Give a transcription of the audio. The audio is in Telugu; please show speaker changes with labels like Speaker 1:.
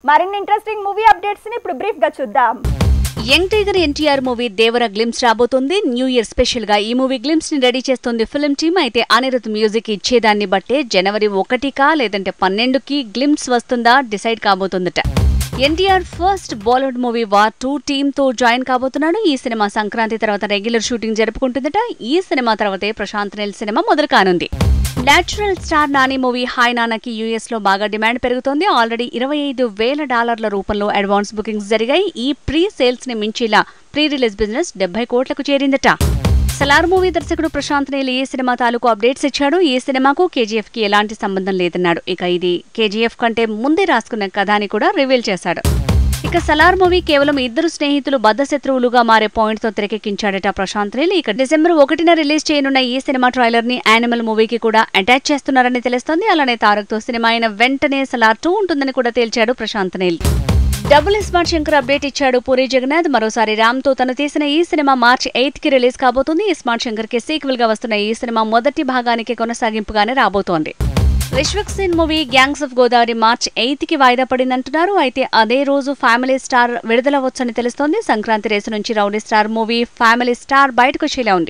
Speaker 1: మరిన్ని ఇంట్రెస్టింగ్ మూవీ అప్డేట్స్ ని ఇప్పుడు బ్రీఫ్ గా చూద్దాం.
Speaker 2: Young tiger NTR movie Devara glimpse రాబోతోంది. న్యూ ఇయర్ స్పెషల్ గా ఈ మూవీ గ్లిమ్స్ ని రెడీ చేస్తుంది ఫిల్మ్ టీమ్. అయితే అనిరుద్ మ్యూజిక్ ఇచ్చేదాన్ని బట్టే జనవరి 1కా లేదంటే 12కి గ్లిమ్స్ వస్తుందా డిసైడ్ కాబోతుందట. NTR first Bollywood movie war 2 team తో జాయిన్ కాబోతున్నాడు. ఈ సినిమా సంక్రాంతి తర్వాత రెగ్యులర్ షూటింగ్ జరుపుకుంటుందట. ఈ సినిమా తర్వాతే ప్రశాంత్ నీల్ సినిమా మొదలు కానుంది. Natural star Nani movie hi నాన్నకి యూఎస్ లో బాగా డిమాండ్ పెరుగుతోంది. ఆల్రెడీ $25,000 రూపంలో అడ్వాన్స్ బుకింగ్స్ జరిగాయి. ఈ ప్రీ సేల్స్ ని మించేలా ప్రీ రిలీజ్ బిజినెస్ 70 కోట్లకు చేరిందట. సలార్ మూవీ దర్శకుడు ప్రశాంత్ నీల్ ఈ సినిమా తాలూకు అప్డేట్స్ ఇచ్చాడు. ఈ సినిమాకు కేజీఎఫ్ కి ఎలాంటి సంబంధం లేదన్నాడు. ఇక ఇది కేజీఎఫ్ కంటే ముందే రాసుకున్న కథ అని కూడా రివీల్ చేశాడు. ఇక సలార్ మూవీ కేవలం ఇద్దరు స్నేహితులు బద్ధశత్రువులుగా మారే పాయింట్ తో తెరకెక్కించాడట ప్రశాంత్ నీల్. ఇక డిసెంబర్ 1న రిలీజ్ చేయనున్న ఈ సినిమా ట్రైలర్ ని యానిమల్ మూవీకి కూడా అటాచ్ చేస్తున్నారని తెలుస్తోంది. అలానే తారక్ తో సినిమా అయిన వెంటనే సలార్ 2 ఉంటుందని కూడా తేల్చాడు Prashanth Neel. Double smart Shankar update ఇచ్చాడు పూరి జగన్నాథ్. మరోసారి రామ్ తో తను తీసిన ఈ సినిమా మార్చి 8కి రిలీజ్ కాబోతుంది. ఈ స్మార్ట్ శంకర్ కి సీక్వెల్ గా వస్తున్న ఈ సినిమా మొదటి భాగానికి కొనసాగింపుగానే రాబోతోంది. Rishvik Sen movie gangs of Godavari మార్చి 8కి వాయిదా పడిందంటున్నారు. అయితే అదే రోజు ఫ్యామిలీ స్టార్ విడుదలవచ్చని తెలుస్తోంది. సంక్రాంతి రేసు నుంచి rowdy star movie family star బయటకు వచ్చేలా ఉంది.